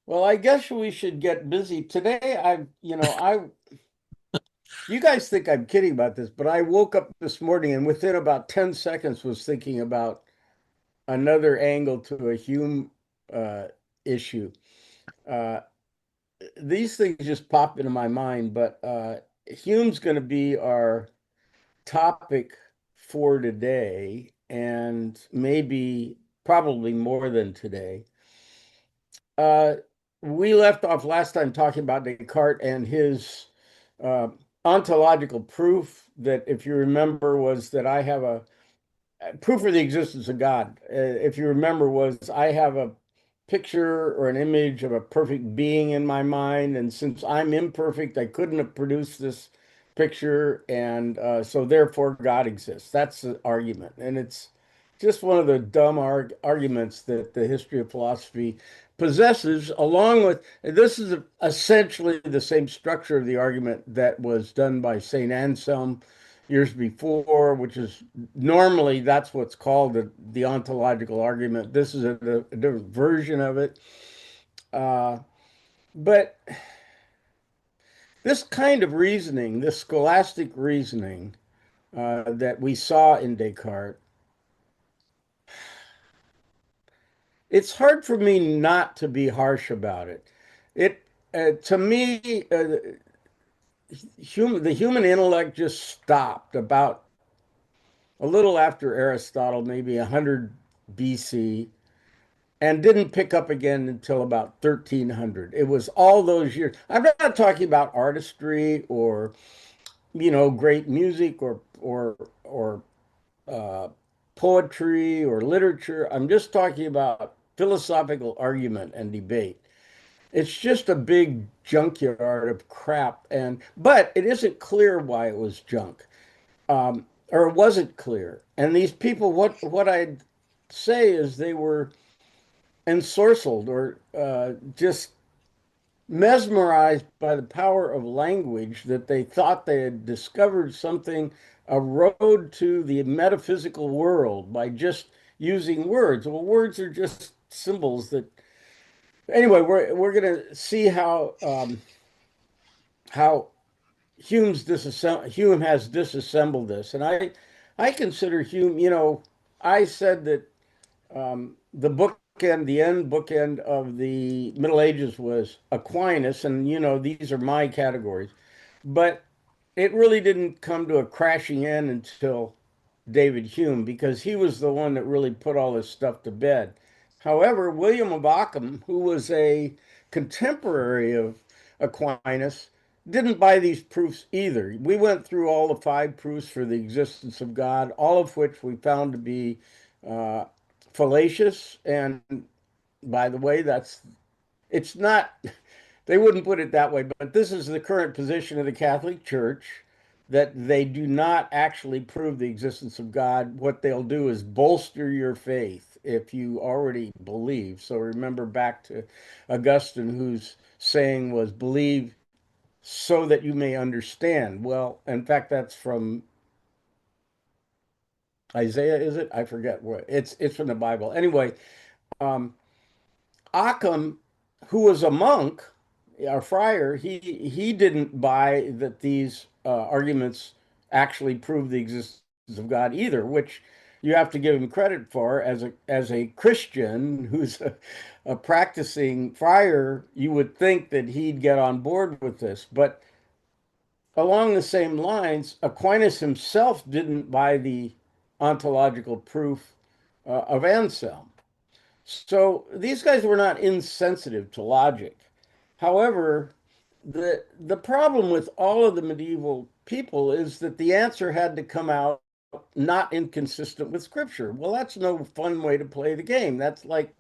Well, I guess we should get busy today. You guys think I'm kidding about this, but I woke up this morning and within about 10 seconds was thinking about another angle to a Hume uh, issue. Uh, these things just pop into my mind, but Hume's going to be our topic for today and maybe probably more than today. Uh, we left off last time talking about Descartes and his uh, ontological proof that, if you remember, was that I have a proof of the existence of God. If you remember, was I have a picture or an image of a perfect being in my mind, and since I'm imperfect, I couldn't have produced this picture, and so therefore God exists. That's the argument, and it's just one of the dumb arguments that the history of philosophy possesses, along with this is essentially the same structure of the argument that was done by Saint Anselm years before, which is normally that's what's called the ontological argument. This is a different version of it. Uh, but this kind of reasoning, this scholastic reasoning that we saw in Descartes, it's hard for me not to be harsh about it. It to me, the human intellect just stopped about a little after Aristotle, maybe 100 BC, and didn't pick up again until about 1300. It was all those years. I'm not talking about artistry or great music or uh, poetry or literature. I'm just talking about philosophical argument and debate. It's just a big junkyard of crap, and but it isn't clear why it was junk, or it wasn't clear. And these people, what I'd say is they were ensorcelled or just mesmerized by the power of language that they thought they had discovered something, a road to the metaphysical world by just using words. Well, words are just symbols that. Anyway, we're gonna see how Hume has disassembled this, and I consider Hume. I said that the the end bookend of the Middle Ages was Aquinas, and these are my categories. But it really didn't come to a crashing end until David Hume, because he was the one that really put all this stuff to bed. However, William of Ockham, who was a contemporary of Aquinas, didn't buy these proofs either. We went through all the five proofs for the existence of God, all of which we found to be uh, fallacious. And by the way, it's not, they wouldn't put it that way, but this is the current position of the Catholic Church, that they do not actually prove the existence of God. What they'll do is bolster your faith if you already believe. So remember back to Augustine, whose saying was, believe so that you may understand. Well, in fact, that's from Isaiah, is it? I forget what. It's from the Bible. Anyway, um, Occam, who was a monk, a friar, he didn't buy that these arguments actually prove the existence of God either, which you have to give him credit for as a Christian who's a practicing friar. You would think that he'd get on board with this, but along the same lines, Aquinas himself didn't buy the ontological proof of Anselm. So these guys were not insensitive to logic. However, the problem with all of the medieval people is that the answer had to come out not inconsistent with scripture. Well, that's no fun way to play the game. That's like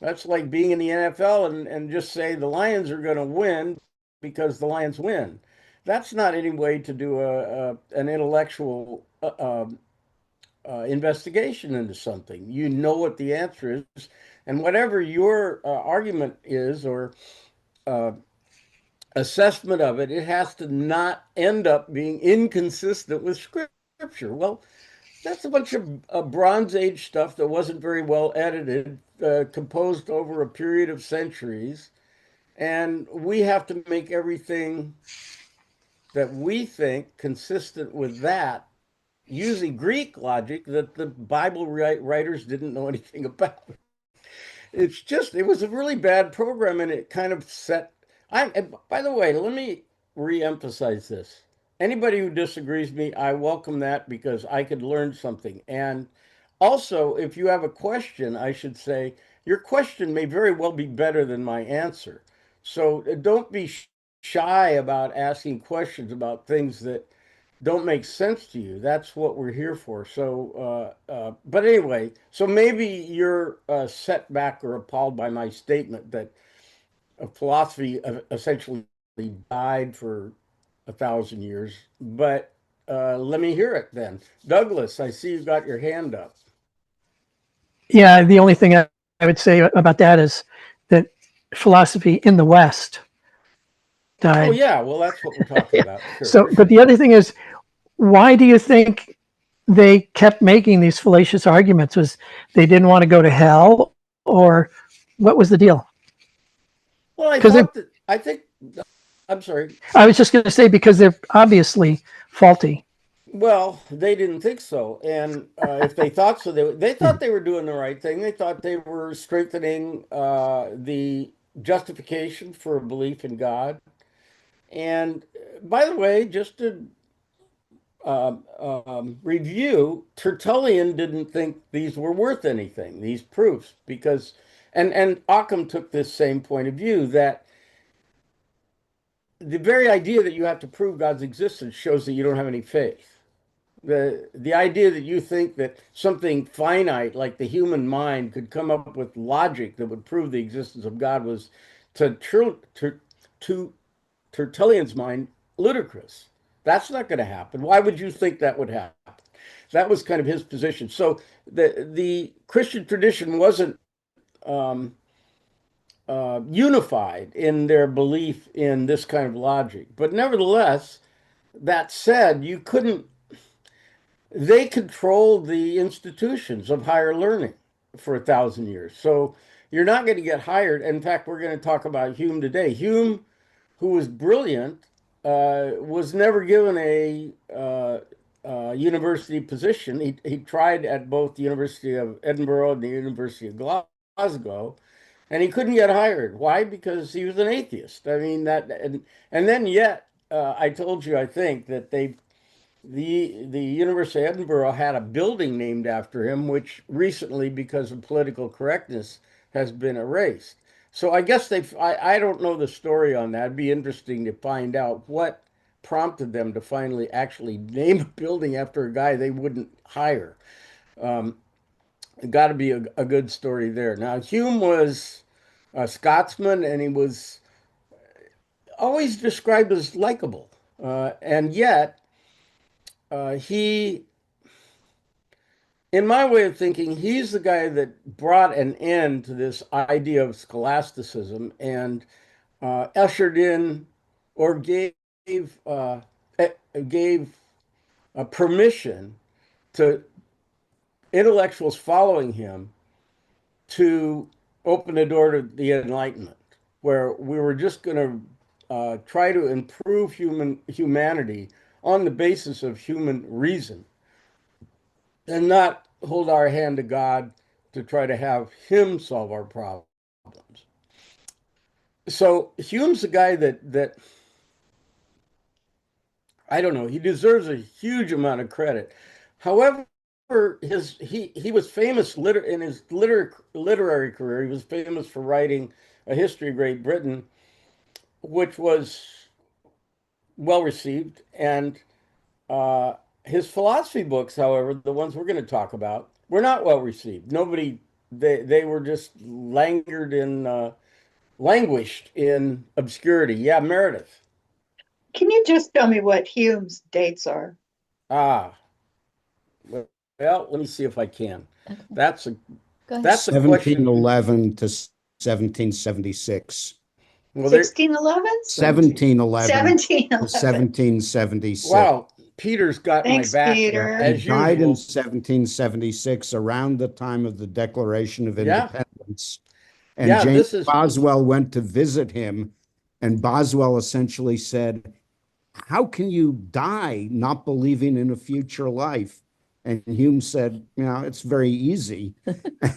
being in the NFL and just say the Lions are going to win because the Lions win. That's not any way to do an intellectual investigation into something. You know what the answer is, and whatever your argument is or uh, assessment of it, it has to not end up being inconsistent with Scripture. Well, that's a bunch of Bronze Age stuff that wasn't very well edited composed over a period of centuries, and we have to make everything that we think consistent with that using Greek logic that the Bible writers didn't know anything about. It's just, it was a really bad program, and it kind of set. And by the way, let me re-emphasize this. Anybody who disagrees with me, I welcome that because I could learn something. And also, if you have a question, I should say your question may very well be better than my answer. So don't be shy about asking questions about things that don't make sense to you. That's what we're here for. But anyway, so maybe you're set back or appalled by my statement that philosophy essentially died for 1,000 years. But let me hear it then. Douglas, I see you've got your hand up. Yeah, the only thing I would say about that is that philosophy in the West Oh, died. yeah. Well, that's what we're talking about. Sure. So, but the other thing is, why do you think they kept making these fallacious arguments? Was they didn't want to go to hell, or what was the deal? Well, Because I think, I'm sorry. I was just going to say because they're obviously faulty. Well, they didn't think so, and if they thought so, they thought they were doing the right thing. They thought they were strengthening the justification for a belief in God. And by the way, just to review, Tertullian didn't think these were worth anything, these proofs, because and Occam took this same point of view that the very idea that you have to prove God's existence shows that you don't have any faith. The idea that you think that something finite like the human mind could come up with logic that would prove the existence of God was to to Tertullian's mind ludicrous. That's not going to happen. Why would you think that would happen? That was kind of his position. So the Christian tradition wasn't um, unified in their belief in this kind of logic, but nevertheless, that said, you couldn't they controlled the institutions of higher learning for 1,000 years. So you're not going to get hired. In fact, we're going to talk about Hume today. Hume, who was brilliant, was never given a university position. He tried at both the University of Edinburgh and the University of Glasgow, and he couldn't get hired. Why? Because he was an atheist. I mean that, and then yet I told you I think that the University of Edinburgh had a building named after him, which recently, because of political correctness, has been erased. So I guess I don't know the story on that. It'd be interesting to find out what prompted them to finally actually name a building after a guy they wouldn't hire. Um, Got to be a good story there. Now, Hume was a Scotsman, and he was always described as likable. And yet, he in my way of thinking, he's the guy that brought an end to this idea of scholasticism and ushered in or gave permission to intellectuals following him to open the door to the Enlightenment, where we were just going to try to improve humanity on the basis of human reason and not hold our hand to God to try to have him solve our problems. So Hume's a guy that I don't know, he deserves a huge amount of credit. However, he was famous in his literary career. He was famous for writing a history of Great Britain, which was well received, and his philosophy books, however, the ones we're going to talk about, were not well received. Nobody, they were just languished in obscurity. Yeah, Meredith. Can you just tell me what Hume's dates are? Ah, well, let me see if I can. Okay. That's a Go ahead. that's a question. 1711 to 1776. Well, there. 1611? 1711 to 1711. 1776. Wow, Peter's got Thanks, my back Peter. here, He as died in usual. 1776, around the time of the Declaration of Yeah. Independence. once. And Yeah, James this is Boswell went to visit him, and Boswell essentially said, how can you die not believing in a future life? And Hume said, it's very easy.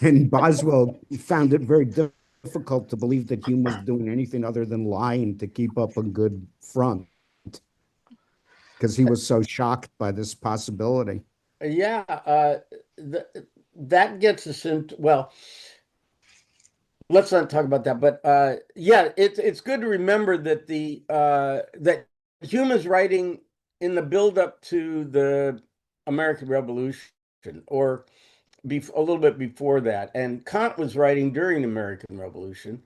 And Boswell found it very difficult to believe that Hume was doing anything other than lying to keep up a good front because he was so shocked by this possibility. yeah. Th that gets us into, well, let's not talk about that. But yeah, it's good to remember that that Hume is writing in the buildup to the American Revolution, or a little bit before that, and Kant was writing during the American Revolution.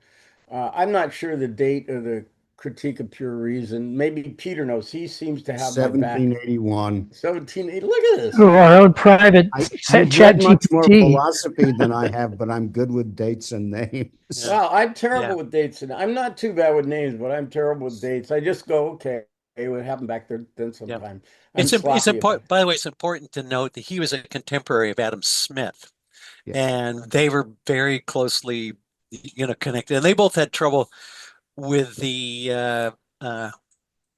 I'm not sure the date of the Critique of Pure Reason. Maybe Peter knows. He seems to have my back. 1781. 1780. Look at this. Oh, our own private You've chat read much more GPT. philosophy than I have, but I'm good with dates and names. Yeah. Well, I'm terrible Yeah. with dates, and I'm not too bad with names, but I'm terrible with dates. I just go, okay, what happened back there then Yeah. sometime. I'm It's sloppy about important. it. By the way, it's important to note that he was a contemporary of Adam Smith, Yeah. and they were very closely, connected. And they both had trouble with the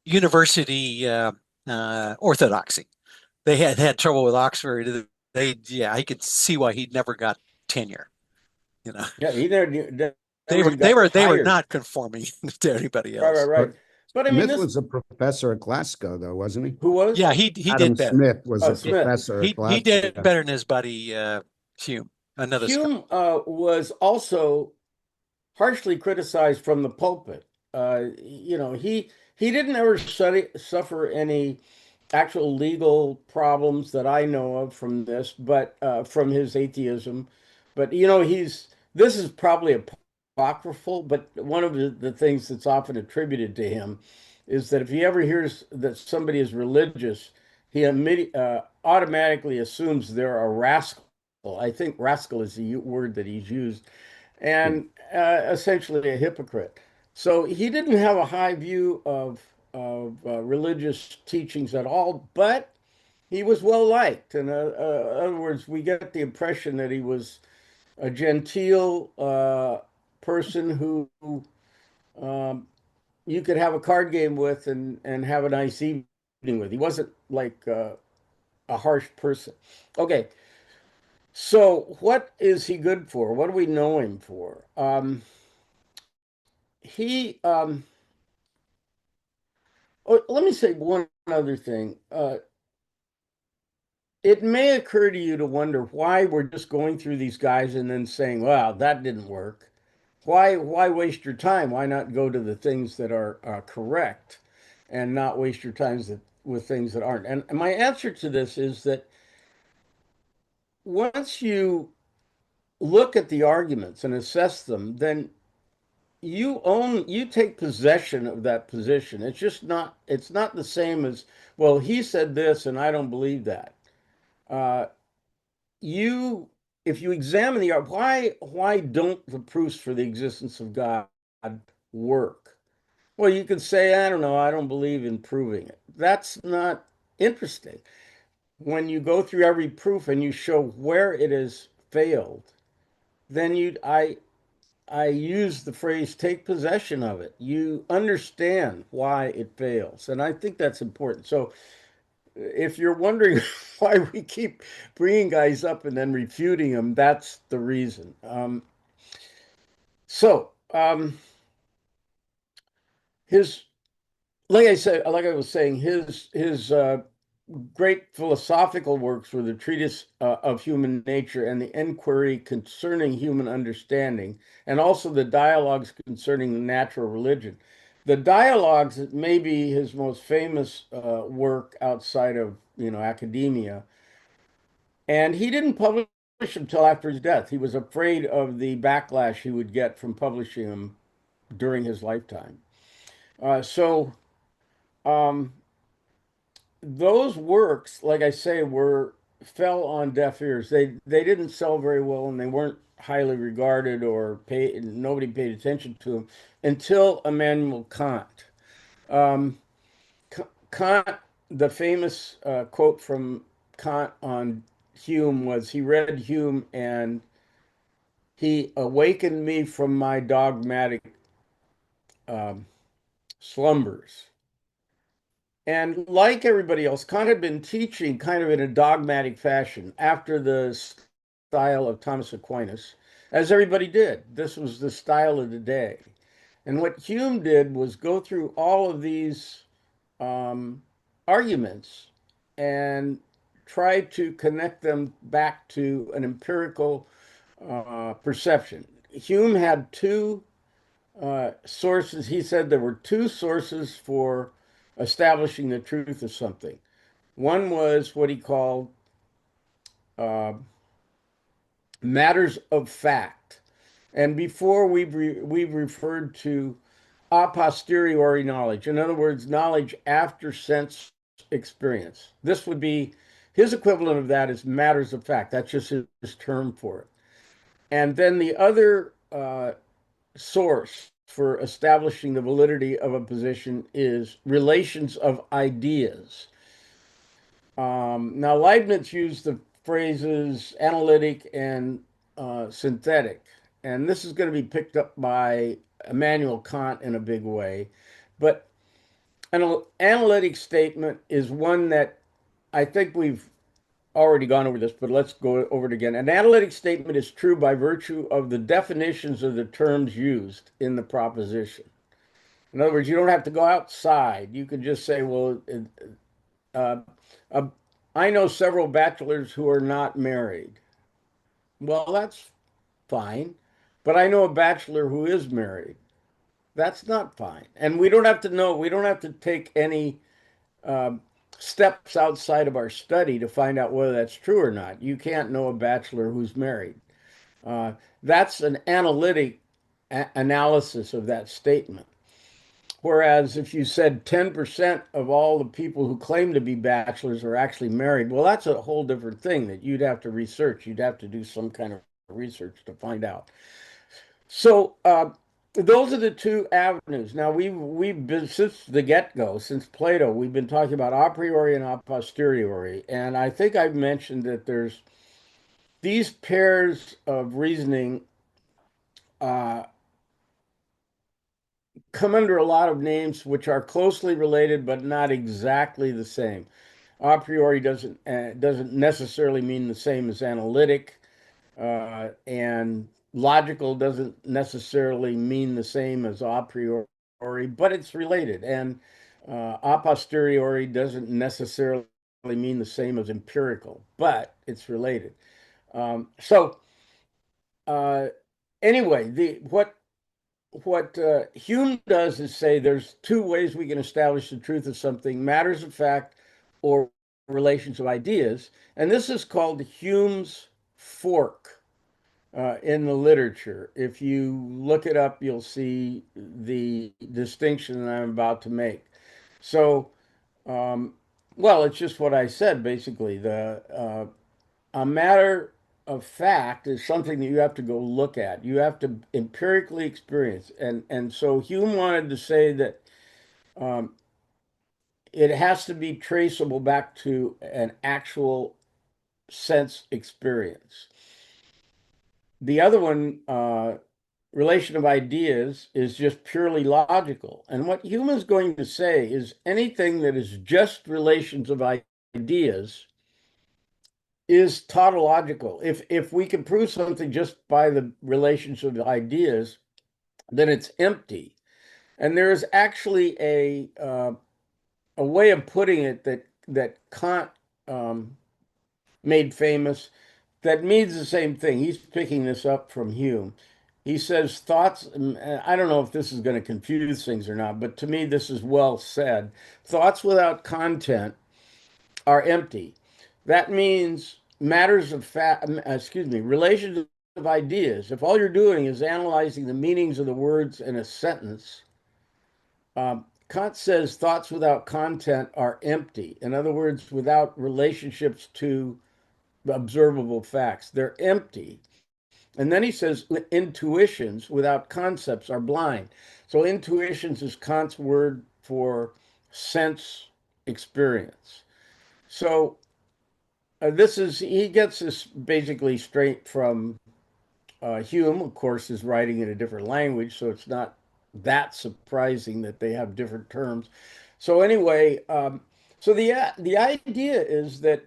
university orthodoxy. They had trouble with Oxford. Yeah, I could see why he never got tenure. You know, Yeah, he never they were even they got were they were hired. not conforming to anybody Right, right, else. right. But But I mean, Smith this, was a professor at Glasgow, though, wasn't he? who was? Yeah, he Adam did better. Smith was a Yeah, Smith. professor at he did Glasgow. better than his buddy Hume, another scholar. Hume was also harshly criticized from the pulpit. He didn't ever suffer any actual legal problems that I know of from this, but from his atheism. But this is probably apocryphal, but one of the things that's often attributed to him is that if he ever hears that somebody is religious, he automatically assumes they're a rascal. I think rascal is the word that he's used, Yeah. and essentially a hypocrite. So he didn't have a high view of religious teachings at all, but he was well liked. In other words, we get the impression that he was a genteel person who um, you could have a card game with and have a nice evening with. He wasn't like a harsh person. Okay, so what is he good for? What do we know him for? He Oh, let me say one other thing. It may occur to you to wonder why we're just going through these guys and then saying, "Wow, that didn't work." Why waste your time? Why not go to the things that are correct, and not waste your time with things that aren't? And my answer to this is that once you look at the arguments and assess them, then you take possession of that position. It's not the same as, well, he said this and I don't believe that. Uh, you if you examine why don't the proofs for the existence of God work? Well, you could say, I don't know, I don't believe in proving it. That's not interesting. When you go through every proof and you show where it has failed, then I use the phrase take possession of it. You understand why it fails. And I think that's important. So if you're wondering why we keep bringing guys up and then refuting them, that's the reason. So his, like I was saying, his great philosophical works were the treatise of human nature and the inquiry concerning human understanding, and also the dialogues concerning natural religion. The dialogues may be his most famous work outside of academia, and he didn't publish until after his death. He was afraid of the backlash he would get from publishing them during his lifetime. So um, those works, like I say, were fell on deaf ears. They didn't sell very well, and they weren't highly regarded or nobody paid attention to them until Immanuel Kant. Um, Kant, the famous quote from Kant on Hume was he read Hume and he awakened me from my dogmatic um, slumbers. And like everybody else, Kant had been teaching kind of in a dogmatic fashion after the style of Thomas Aquinas, as everybody did. This was the style of the day. And what Hume did was go through all of these um, arguments and try to connect them back to an empirical perception. Hume had two sources. He said there were two sources for establishing the truth of something. One was what he called uh, matters of fact. And before we've referred to a posteriori knowledge. In other words, knowledge after sense experience. This would be his equivalent of that is matters of fact. That's just his term for it. And then the other source for establishing the validity of a position is relations of ideas. Now, Leibniz used the phrases analytic and synthetic, and this is going to be picked up by Immanuel Kant in a big way. But an analytic statement is one that I think we've already gone over this, but let's go over it again. An analytic statement is true by virtue of the definitions of the terms used in the proposition. In other words, you don't have to go outside. You can just say, well, uh, uh, I know several bachelors who are not married. Well, that's fine. But I know a bachelor who is married. That's not fine. And we don't have to know, we don't have to take any um, steps outside of our study to find out whether that's true or not. You can't know a bachelor who's married. Uh, that's an analytic analysis of that statement. Whereas if you said 10% of all the people who claim to be bachelors are actually married, well, that's a whole different thing that you'd have to research. You'd have to do some kind of research to find out. So those are the two avenues. Now we've been since the get-go, since Plato, we've been talking about a priori and a posteriori, and I think I've mentioned that there's these pairs of reasoning uh, come under a lot of names which are closely related but not exactly the same. A priori doesn't necessarily mean the same as analytic, and logical doesn't necessarily mean the same as a priori, but it's related. And a posteriori doesn't necessarily mean the same as empirical, but it's related. So uh, anyway, the what Hume does is say there's two ways we can establish the truth of something: matters of fact or relations of ideas, and this is called Hume's fork in the literature. If you look it up, you'll see the distinction that I'm about to make. So, um, well, it's just what I said, basically. A matter of fact is something that you have to go look at. You have to empirically experience. And so Hume wanted to say that um, it has to be traceable back to an actual sense experience. The other one, relation of ideas, is just purely logical. And what Hume is going to say is anything that is just relations of ideas is tautological. If we can prove something just by the relations of ideas, then it's empty. And there is actually a way of putting it that Kant made famous that means the same thing. He's picking this up from Hume. He says thoughts, and I don't know if this is going to confuse things or not, but to me, this is well said. Thoughts without content are empty. That means matters of fact, relations of ideas. If all you're doing is analyzing the meanings of the words in a sentence, Kant says thoughts without content are empty. In other words, without relationships to observable facts, they're empty. And then he says intuitions without concepts are blind. So intuitions is Kant's word for sense experience. So this is he gets this basically straight from Hume, of course, is writing in a different language, so it's not that surprising that they have different terms. So anyway, so the idea is that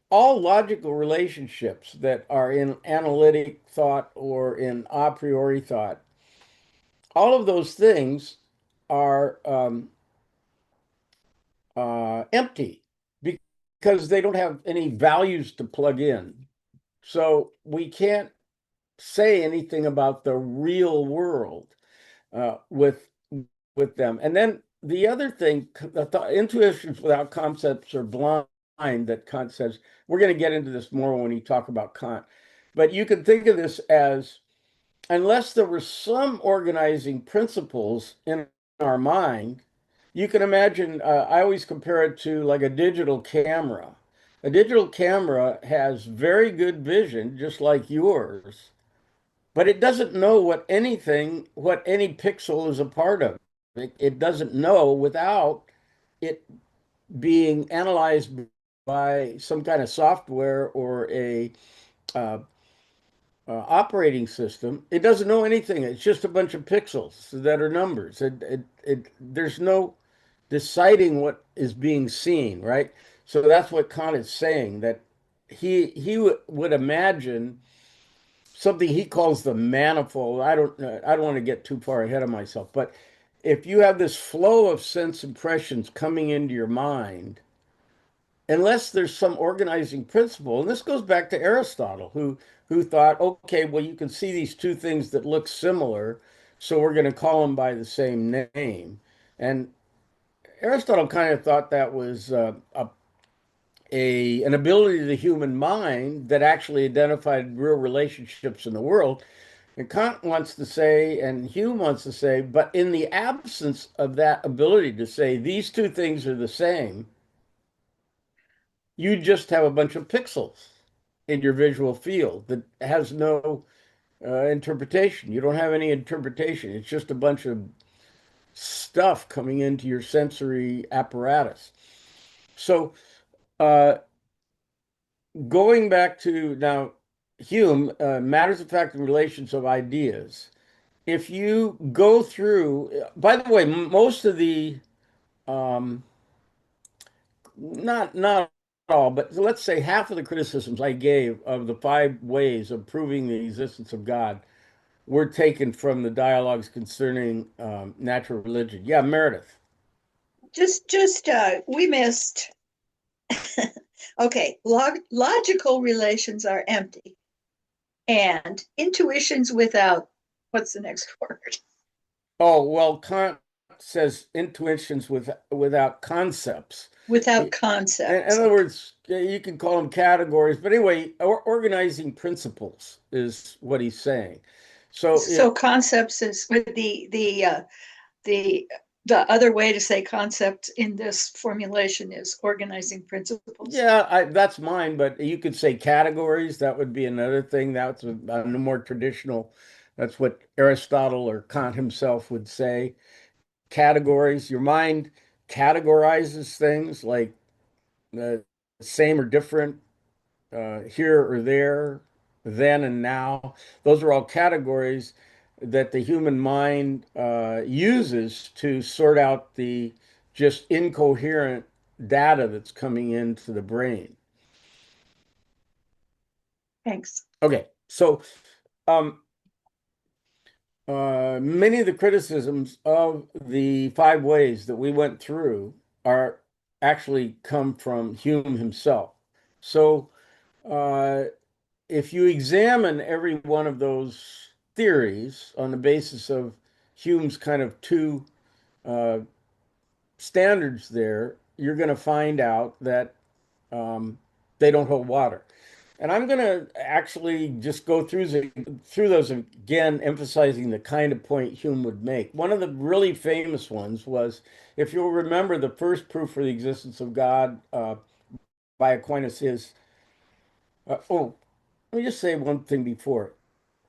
all logical relationships that are in analytic thought or in a priori thought, all of those things are empty because they don't have any values to plug in. So we can't say anything about the real world with them. And then the other thing, intuitions without concepts are blind. That Kant says we're going to get into this more when we talk about Kant, but you can think of this as unless there were some organizing principles in our mind, you can imagine. I always compare it to like a digital camera. A digital camera has very good vision, just like yours, but it doesn't know what any pixel is a part of. It doesn't know without it being analyzed by some kind of software or a uh, operating system. It doesn't know anything. It's just a bunch of pixels that are numbers. There's no deciding what is being seen, right? So that's what Kant is saying, that he would imagine something he calls the manifold. I don't want to get too far ahead of myself, but if you have this flow of sense impressions coming into your mind, unless there's some organizing principle, and this goes back to Aristotle, who thought, okay, well, you can see these two things that look similar, so we're going to call them by the same name. And Aristotle kind of thought that was an ability of the human mind that actually identified real relationships in the world. And Kant wants to say, and Hume wants to say, but in the absence of that ability to say these two things are the same, you just have a bunch of pixels in your visual field that has no interpretation. You don't have any interpretation. It's just a bunch of stuff coming into your sensory apparatus. So, uh, going back to now, Hume, matters of fact and relations of ideas. If you go through, by the way, most of the um, not all, but let's say half of the criticisms I gave of the five ways of proving the existence of God were taken from the dialogues concerning natural religion. Yeah, Meredith. We missed. Okay, logical relations are empty, and intuitions without, what's the next word? Oh, well, Kant says intuitions without concepts. Without In concepts. other words, you can call them categories, but anyway, organizing principles is what he's saying. So So concepts is with the other way to say concept in this formulation is organizing principles. yeah, that's mine, but you could say categories. That would be another thing. That's a more traditional. That's what Aristotle or Kant himself would say. Categories. Your mind categorizes things like same or different, here or there, then and now. Those are all categories that the human mind uses to sort out the just incoherent data that's coming into the brain. Thanks. Okay, so um, many of the criticisms of the five ways that we went through are actually come from Hume himself. So uh, if you examine every one of those theories on the basis of Hume's kind of two uh, standards there, you're going to find out that um, they don't hold water. And I'm going to actually just go through those again, emphasizing the kind of point Hume would make. One of the really famous ones was, if you'll remember, the first proof for the existence of God by Aquinas is, oh, let me just say one thing before.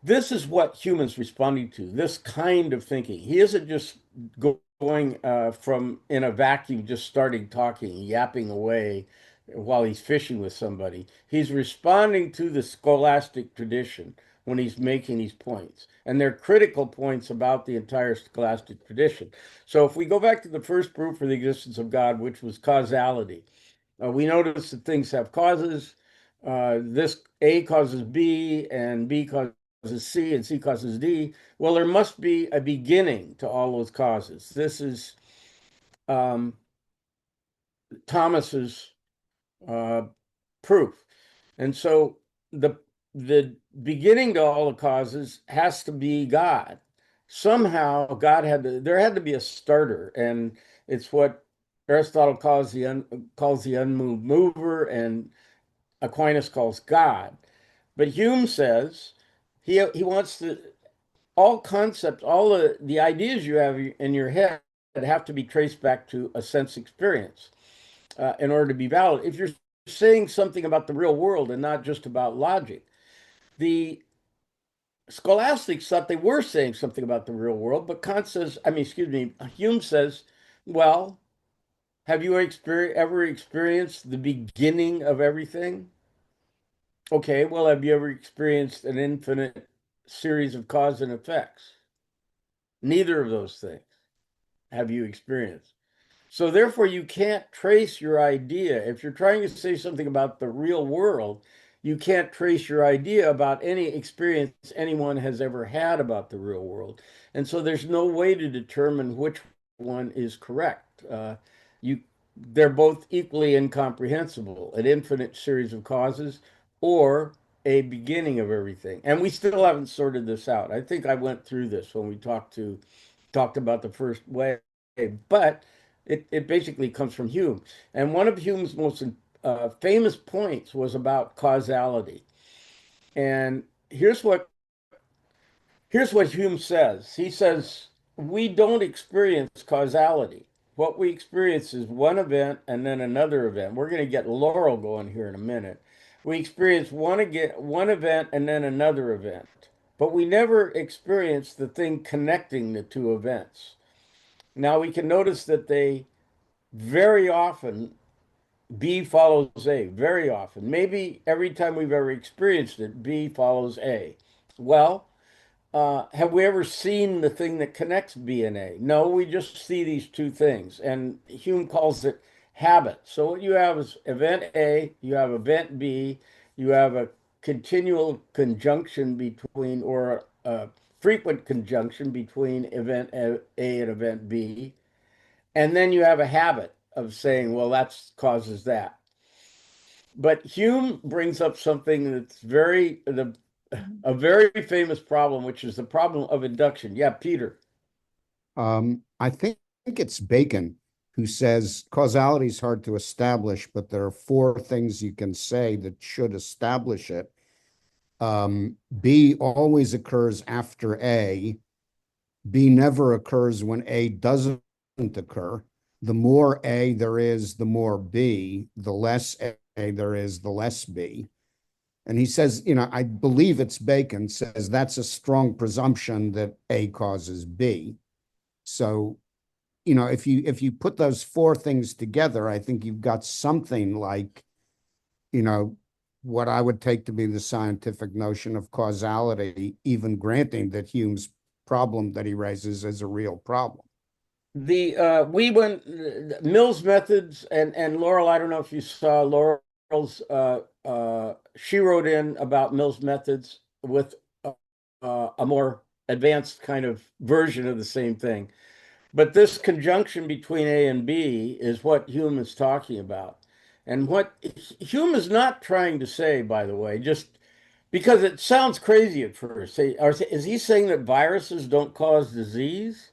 This is what humans responding to, this kind of thinking. He isn't just going from in a vacuum, just starting talking, yapping away while he's fishing with somebody. He's responding to the scholastic tradition, when he's making these points. And they're critical points about the entire scholastic tradition. So if we go back to the first proof for the existence of God, which was causality, we notice that things have causes. This A causes B, and B causes C, and C causes D. Well, there must be a beginning to all those causes. This is um, Thomas's uh, proof. And so the beginning to all the causes has to be God. Somehow God there had to be a starter, and it's what Aristotle calls the unmoved mover, and Aquinas calls God. But Hume says he wants to all concepts, all the ideas you have in your head have to be traced back to a sense experience in order to be valid. If you're saying something about the real world and not just about logic, the scholastics thought they were saying something about the real world, but Kant says, I mean, excuse me, Hume says, well, have you ever experienced the beginning of everything? Okay, well, have you ever experienced an infinite series of cause and effects? Neither of those things have you experienced. So therefore, you can't trace your idea. If you're trying to say something about the real world, you can't trace your idea about any experience anyone has ever had about the real world. And so there's no way to determine which one is correct. You, they're both equally incomprehensible, an infinite series of causes or a beginning of everything. And we still haven't sorted this out. I think I went through this when we talked about the first way, but it basically comes from Hume. And one of Hume's most famous points was about causality. And here's what Hume says. He says, we don't experience causality. What we experience is one event and then another event. We're going to get Laurel going here in a minute. We experience one event and then another event, but we never experience the thing connecting the two events. Now we can notice that they very often B follows A, very often. Maybe every time we've ever experienced it, B follows A. Well, have we ever seen the thing that connects B and A? No, we just see these two things. And Hume calls it habit. So what you have is event A, you have event B, you have a continual conjunction between, or a frequent conjunction between event A and event B. And then you have a habit of saying, well, that causes that. But Hume brings up something that's a very famous problem, which is the problem of induction. Yeah, Peter. I think it's Bacon who says causality is hard to establish, but there are four things you can say that should establish it. B always occurs after A. B never occurs when A doesn't occur. The more A there is, the more B. The less A there is, the less B. And he says, I believe it's Bacon says that's a strong presumption that A causes B. So, if you put those four things together, I think you've got something like, what I would take to be the scientific notion of causality, even granting that Hume's problem that he raises is a real problem. We went Mill's methods, and Laurel. I don't know if you saw Laurel's. She wrote in about Mill's methods with a more advanced kind of version of the same thing. But this conjunction between A and B is what Hume is talking about. And what Hume is not trying to say, by the way, just because it sounds crazy at first. Is he saying that viruses don't cause disease?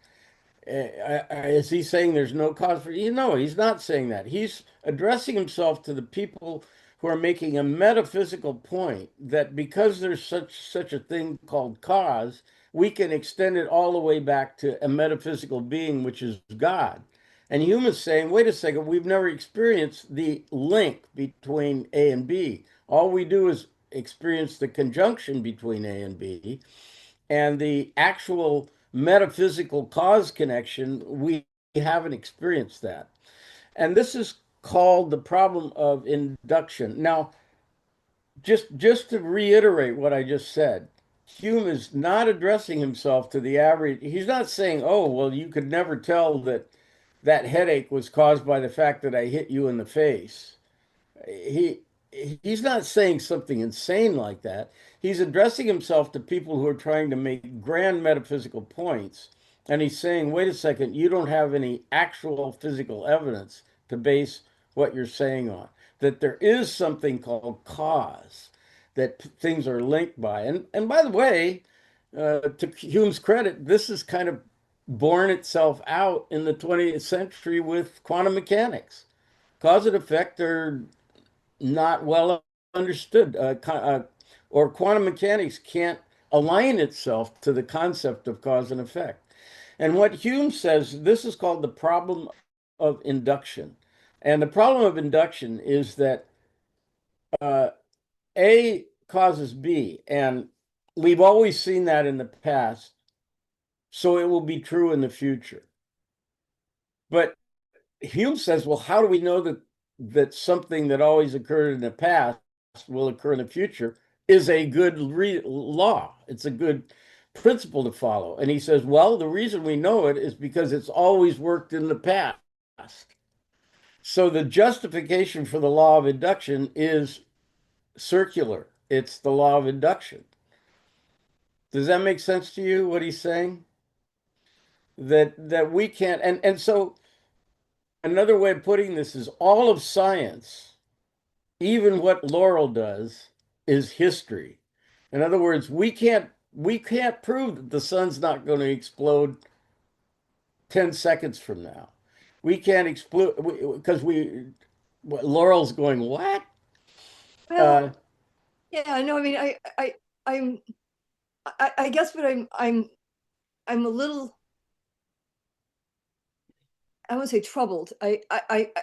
Is he saying there's no cause for No, he's not saying that. He's addressing himself to the people who are making a metaphysical point that because there's such a thing called cause, we can extend it all the way back to a metaphysical being, which is God. And Hume is saying, wait a second, we've never experienced the link between A and B. All we do is experience the conjunction between A and B, and the actual metaphysical cause connection, we haven't experienced that. And this is called the problem of induction. Now, just to reiterate what I just said, Hume is not addressing himself to the average. He's not saying, "Oh, well, you could never tell that that headache was caused by the fact that I hit you in the face." He he's not saying something insane like that. He's addressing himself to people who are trying to make grand metaphysical points, and he's saying, "Wait a second, you don't have any actual physical evidence to base what you're saying on. That there is something called cause, that things are linked by." And by the way, to Hume's credit, this has kind of borne itself out in the 20th century with quantum mechanics. Cause and effect are not well understood, or quantum mechanics can't align itself to the concept of cause and effect. And what Hume says, this is called the problem of induction. And the problem of induction is that uh, A causes B, and we've always seen that in the past, so it will be true in the future. But Hume says, well, how do we know that something that always occurred in the past will occur in the future is a good law? It's a good principle to follow. And he says, well, the reason we know it is because it's always worked in the past. So the justification for the law of induction is circular. It's the law of induction. Does that make sense to you, what he's saying? That we can't, and so another way of putting this is all of science, even what Laurel does, is history. In other words, we can't prove that the sun's not going to explode 10 seconds from now. We can't explode because Laurel's going, what? Well, yeah, no, I mean, I'm, I guess, but I'm a little, I won't say troubled. It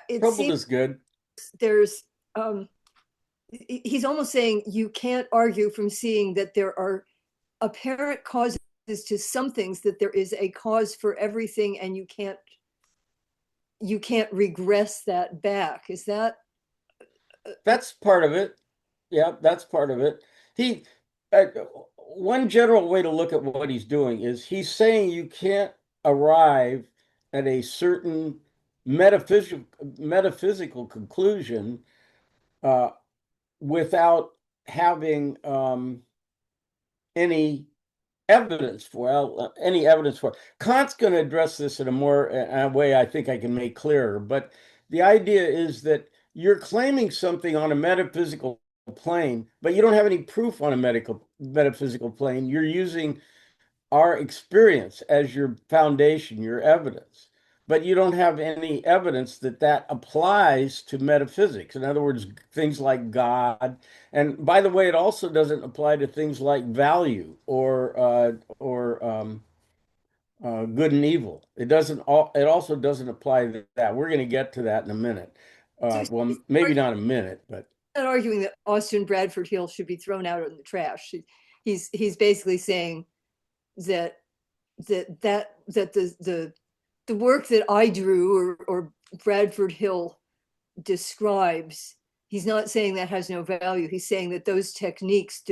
Troubled seems is good. there's, he's almost saying you can't argue from seeing that there are apparent causes to some things, that there is a cause for everything, and you can't regress that back. Is that? That's part of it. Yeah, that's part of it. He, one general way to look at what he's doing is he's saying you can't arrive at a certain metaphysical conclusion uh, without having any evidence for any evidence for it. Kant's going to address this in a more a way I think I can make clearer. But the idea is that you're claiming something on a metaphysical plane, but you don't have any proof on a metaphysical plane. You're using our experience as your foundation, your evidence. But you don't have any evidence that that applies to metaphysics. In other words, things like God. And by the way, it also doesn't apply to things like value or good and evil. It doesn't. It also doesn't apply to that. We're going to get to that in a minute. So Well, maybe not a minute, but not arguing that Austin Bradford Hill should be thrown out in the trash. He's basically saying that the work that I drew, or Bradford Hill describes, he's not saying that has no value. He's saying that those techniques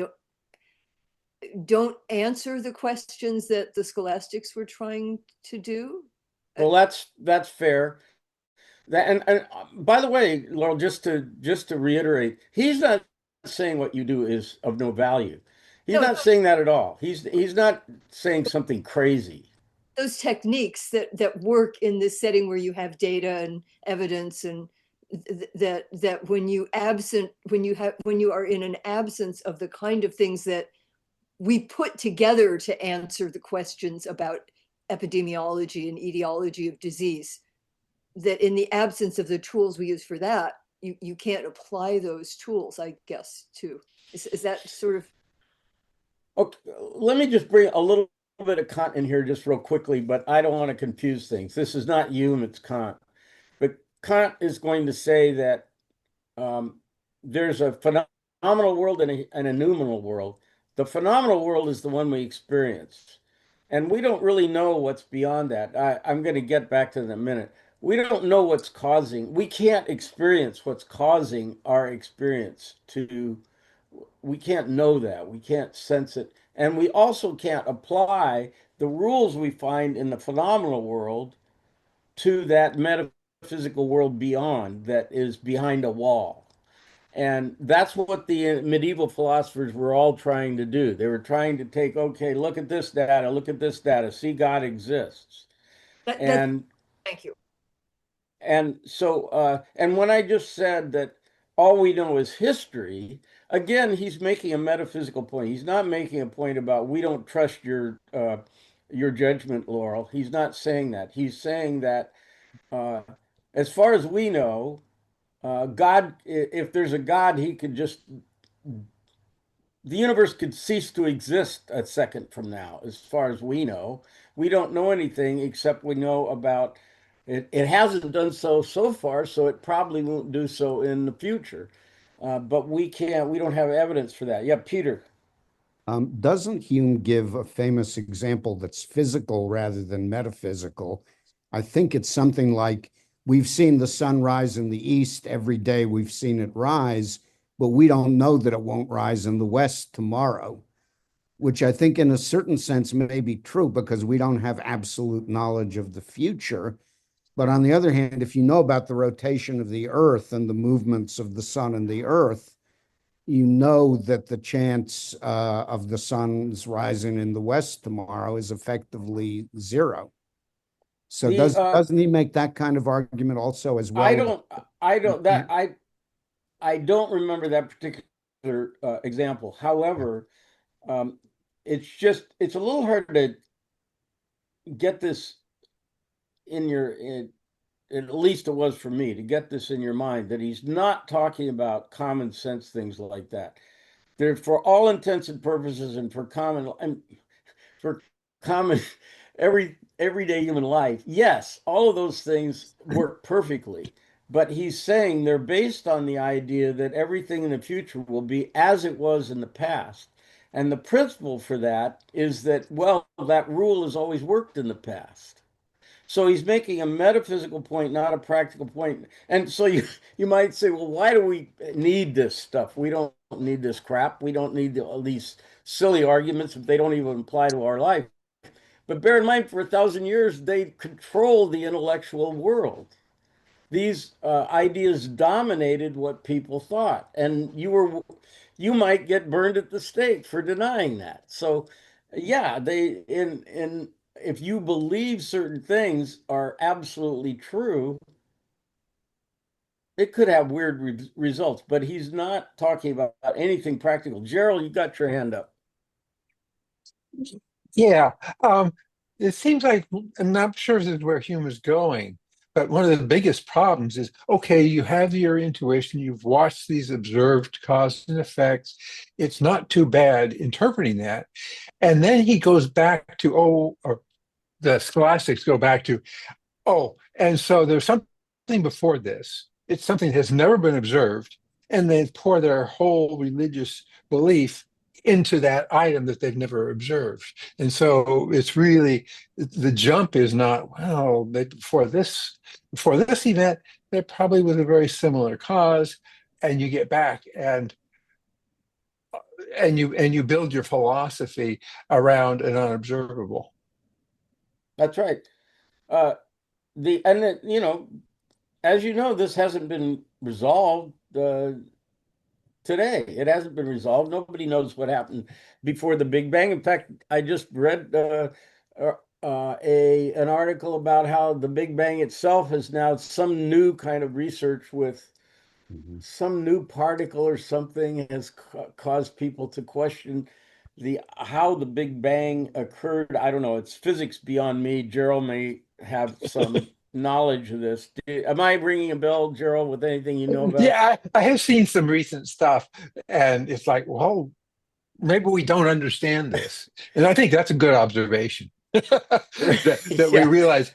don't answer the questions that the scholastics were trying to do. well, that's fair. That and by the way, Laurel, just to reiterate, he's not saying what you do is of no value. He's No, not saying that at all. He's not saying something crazy. those techniques that work in this setting where you have data and evidence, and that when you are in an absence of the kind of things that we put together to answer the questions about epidemiology and etiology of disease, that in the absence of the tools we use for that, you can't apply those tools, I guess, too. Is that sort of? Okay, let me just bring a little bit of Kant in here just real quickly, but I don't want to confuse things. This is not Hume, it's Kant. But Kant is going to say that um, there's a phenomenal world and a noumenal world. The phenomenal world is the one we experience. And we don't really know what's beyond that. I'm going to get back to that in a minute. We don't know what's causing, we can't experience what's causing our experience to We can't know that. We can't sense it. And we also can't apply the rules we find in the phenomenal world to that metaphysical world beyond, that is behind a wall. And that's what the medieval philosophers were all trying to do. They were trying to take, okay, look at this data, see God exists. That And thank you. and when I just said that all we know is history, again, he's making a metaphysical point. He's not making a point about we don't trust your judgment, Laurel. He's not saying that. He's saying that uh, as far as we know, God, if there's a God, he could just the universe could cease to exist a second from now, as far as we know. We don't know anything except we know about it. It hasn't done so so far, so it probably won't do so in the future. But we don't have evidence for that. Yeah, Peter. Doesn't Hume give a famous example that's physical rather than metaphysical? I think it's something like we've seen the sun rise in the east every day, we've seen it rise, but we don't know that it won't rise in the west tomorrow, which I think in a certain sense may be true because we don't have absolute knowledge of the future. But on the other hand, if you know about the rotation of the earth and the movements of the sun and the earth, you know that the chance of the sun's rising in the west tomorrow is effectively zero. So The doesn't he make that kind of argument also as I well? don't I don't that I don't remember that particular example. However, um, it's a little hard to get this in at least it was for me to get this in your mind that he's not talking about common sense things like that. They're for all intents and purposes and for common everyday human life. Yes, all of those things work perfectly. But he's saying they're based on the idea that everything in the future will be as it was in the past. And the principle for that is that, well, that rule has always worked in the past. So he's making a metaphysical point, not a practical point. And so you might say, well, why do we need this stuff? We don't need this crap. We don't need all these silly arguments if they don't even apply to our life. But bear in mind, for 1,000 years, they controlled the intellectual world. These ideas dominated what people thought, and you might get burned at the stake for denying that. So, yeah, they in if you believe certain things are absolutely true, it could have weird results. But he's not talking about anything practical. Gerald, you got your hand up. Yeah, it seems like I'm not sure if this is where Hume is going, but one of the biggest problems is okay, you have your intuition, you've watched these observed cause and effects. It's not too bad interpreting that. And then he goes back to, or the scholastics go back to, and so there's something before this. It's something that has never been observed, and they pour their whole religious belief into that item that they've never observed. And so it's really the jump is not, well, before this event, there probably was a very similar cause, and you get back and you build your philosophy around an unobservable. That's right. Uh, the and it, you know, as you know, this hasn't been resolved today. It hasn't been resolved. Nobody knows what happened before the Big Bang. In fact, I just read a an article about how the Big Bang itself is now some new kind of research with Mhm. some new particle or something has caused people to question the how the Big Bang occurred. I don't know. It's physics beyond me. Gerald may have some knowledge of this. Am I ringing a bell, Gerald, with anything you know about? Yeah, I have seen some recent stuff, and it's like, well, maybe we don't understand this. And I think that's a good observation. that we Yeah, realize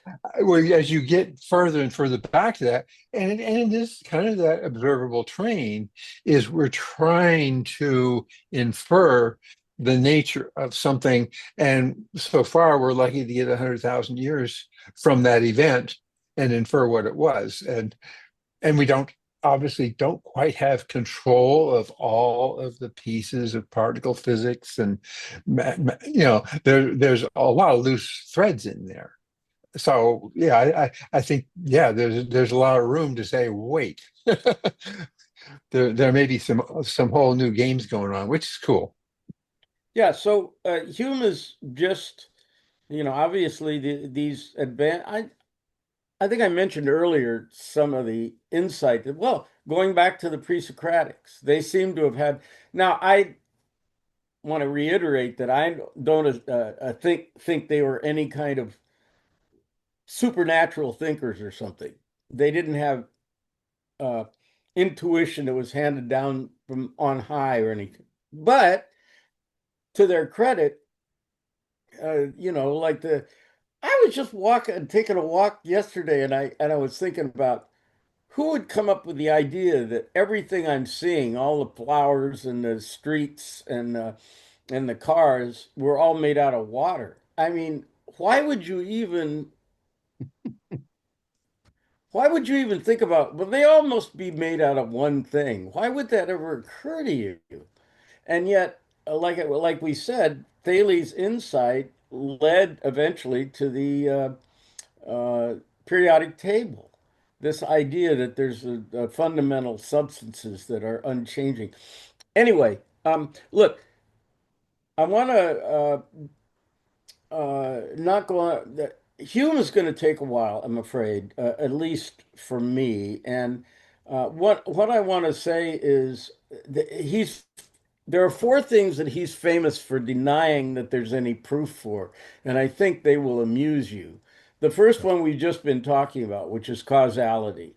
as you get further and further back to that, and this kind of that observable train is we're trying to infer the nature of something, and so far we're lucky to get 100,000 years from that event and infer what it was, and we don't obviously don't quite have control of all of the pieces of particle physics, and there's a lot of loose threads in there. So yeah, I think yeah, there's a lot of room to say, wait, there may be some whole new games going on, which is cool. Yeah, so Hume is just, obviously these I think I mentioned earlier some of the insight that, well, going back to the pre-Socratics, they seem to have had. Now, I want to reiterate that I don't think they were any kind of supernatural thinkers or something. They didn't have uh, intuition that was handed down from on high or anything. But to their credit, like I was just taking a walk yesterday, and I was thinking about who would come up with the idea that everything I'm seeing, all the flowers and the streets and the cars, were all made out of water. I mean, why would you even why would you even think about, well, they all must be made out of one thing. Why would that ever occur to you? And yet, like we said, Thales' insight led eventually to the periodic table. This idea that there's a fundamental substances that are unchanging. Anyway, look, I want to not go on. Hume is going to take a while, I'm afraid, at least for me. And what I want to say is that there are four things that he's famous for denying that there's any proof for, and I think they will amuse you. The first one we've just been talking about, which is causality,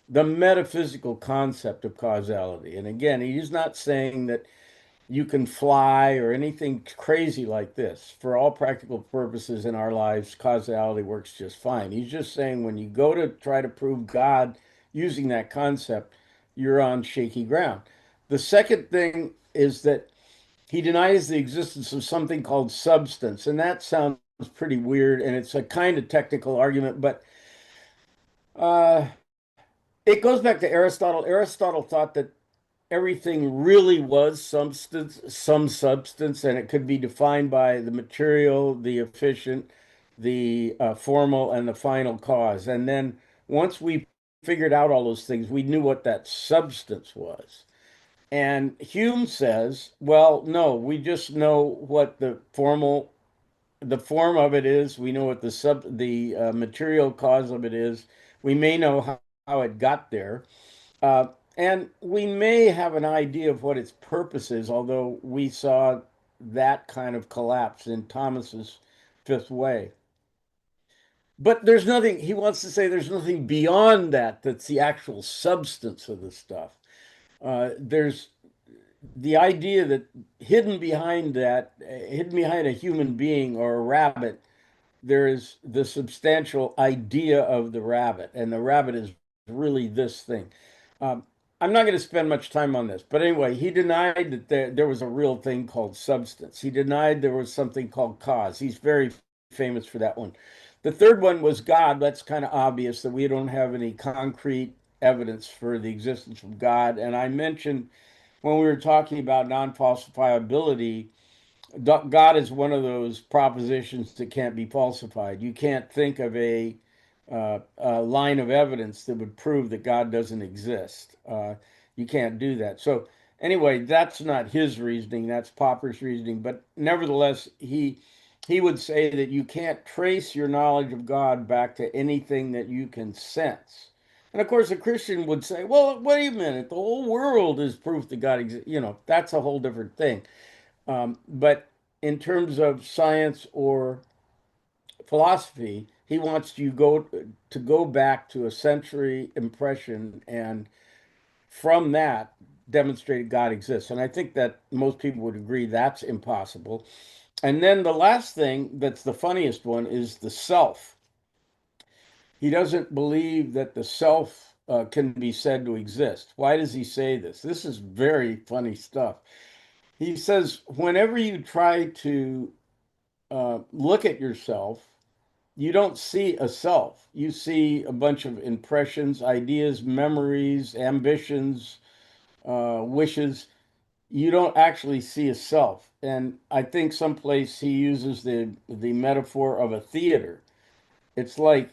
the metaphysical concept of causality. And again, he's not saying that you can fly or anything crazy like this. For all practical purposes in our lives, causality works just fine. He's just saying when you go to try to prove God using that concept, you're on shaky ground. The second thing is that he denies the existence of something called substance, and that sounds pretty weird, and it's a kind of technical argument, but uh, it goes back to Aristotle. Aristotle thought that everything really was some substance, and it could be defined by the material, the efficient, the formal, and the final cause. And then once we figured out all those things, we knew what that substance was. And Hume says, well, no, we just know what the form of it is. We know what the material cause of it is. We may know how it got there. Uh, and we may have an idea of what its purpose is, although we saw that kind of collapse in Thomas's fifth way. But there's nothing, he wants to say there's nothing beyond that that's the actual substance of the stuff. There's the idea that hidden behind a human being or a rabbit, there is the substantial idea of the rabbit, and the rabbit is really this thing. Um, I'm not going to spend much time on this, but anyway, he denied that there was a real thing called substance. He denied there was something called cause. He's very famous for that one. The third one was God. That's kind of obvious that we don't have any concrete evidence for the existence of God. And I mentioned when we were talking about non-falsifiability, God is one of those propositions that can't be falsified. You can't think of a line of evidence that would prove that God doesn't exist. You can't do that. So anyway, that's not his reasoning. That's Popper's reasoning. But nevertheless, he would say that you can't trace your knowledge of God back to anything that you can sense. And of course, a Christian would say, well, wait a minute, the whole world is proof that God exists. That's a whole different thing. But in terms of science or philosophy, he wants you to go back to a sensory impression and from that demonstrate God exists. And I think that most people would agree that's impossible. And then the last thing that's the funniest one is the self. He doesn't believe that the self can be said to exist. Why does he say this? This is very funny stuff. He says, whenever you try to look at yourself you don't see a self. You see a bunch of impressions, ideas, memories, ambitions, wishes. You don't actually see a self. And I think someplace he uses the metaphor of a theater. It's like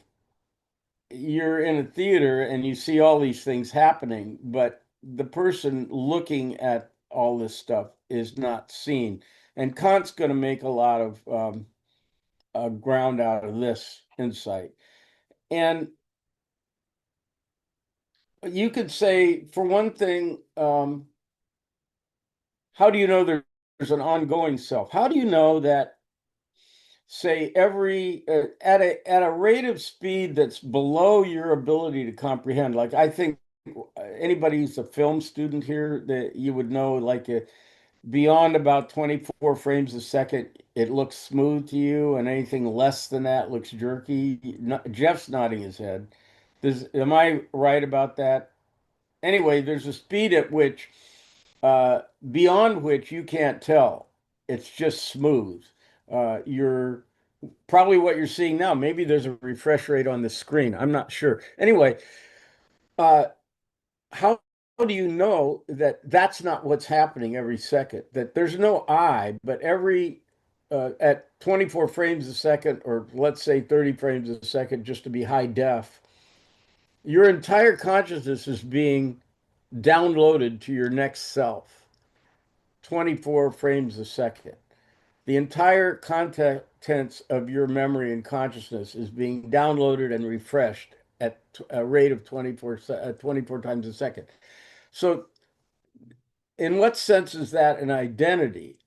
you're in a theater and you see all these things happening, but the person looking at all this stuff is not seen. And Kant's going to make a lot of ground out of this insight. And you could say, for one thing, how do you know there's an ongoing self? How do you know that, say, every at a rate of speed that's below your ability to comprehend? Like I think anybody who's a film student here, that you would know, like beyond about 24 frames a second, it looks smooth to you, and anything less than that looks jerky. Jeff's nodding his head. Am I right about that? Anyway, there's a speed at which, uh, beyond which you can't tell. It's just smooth. You're probably what you're seeing now. Maybe there's a refresh rate on the screen. I'm not sure. Anyway, uh, how do you know that that's not what's happening every second? That there's no I, but every at 24 frames a second, or let's say 30 frames a second, just to be high def, your entire consciousness is being downloaded to your next self, 24 frames a second. The entire contents of your memory and consciousness is being downloaded and refreshed at a rate of 24 times a second. So, in what sense is that an identity?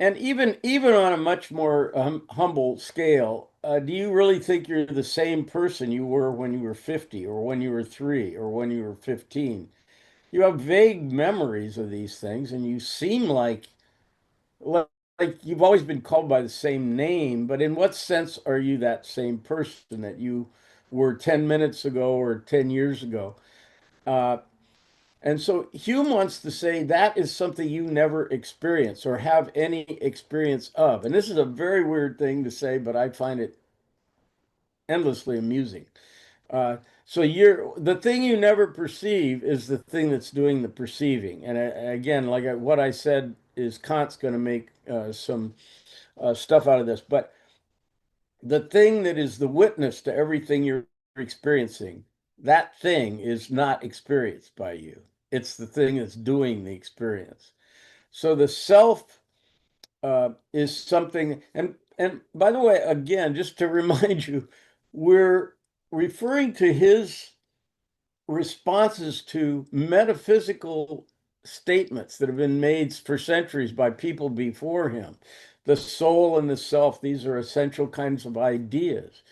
And even on a much more humble scale, do you really think you're the same person you were when you were 50 or when you were 3 or when you were 15? You have vague memories of these things, and you seem like you've always been called by the same name, but in what sense are you that same person that you were 10 minutes ago or 10 years ago? Uh, and so Hume wants to say that is something you never experience or have any experience of. And this is a very weird thing to say, but I find it endlessly amusing. So the thing you never perceive is the thing that's doing the perceiving. And again, what I said is Kant's going to make some stuff out of this, but the thing that is the witness to everything you're experiencing, that thing is not experienced by you. It's the thing that's doing the experience. So the self is something, and by the way, again, just to remind you, we're referring to his responses to metaphysical statements that have been made for centuries by people before him. The soul and the self, these are essential kinds of ideas.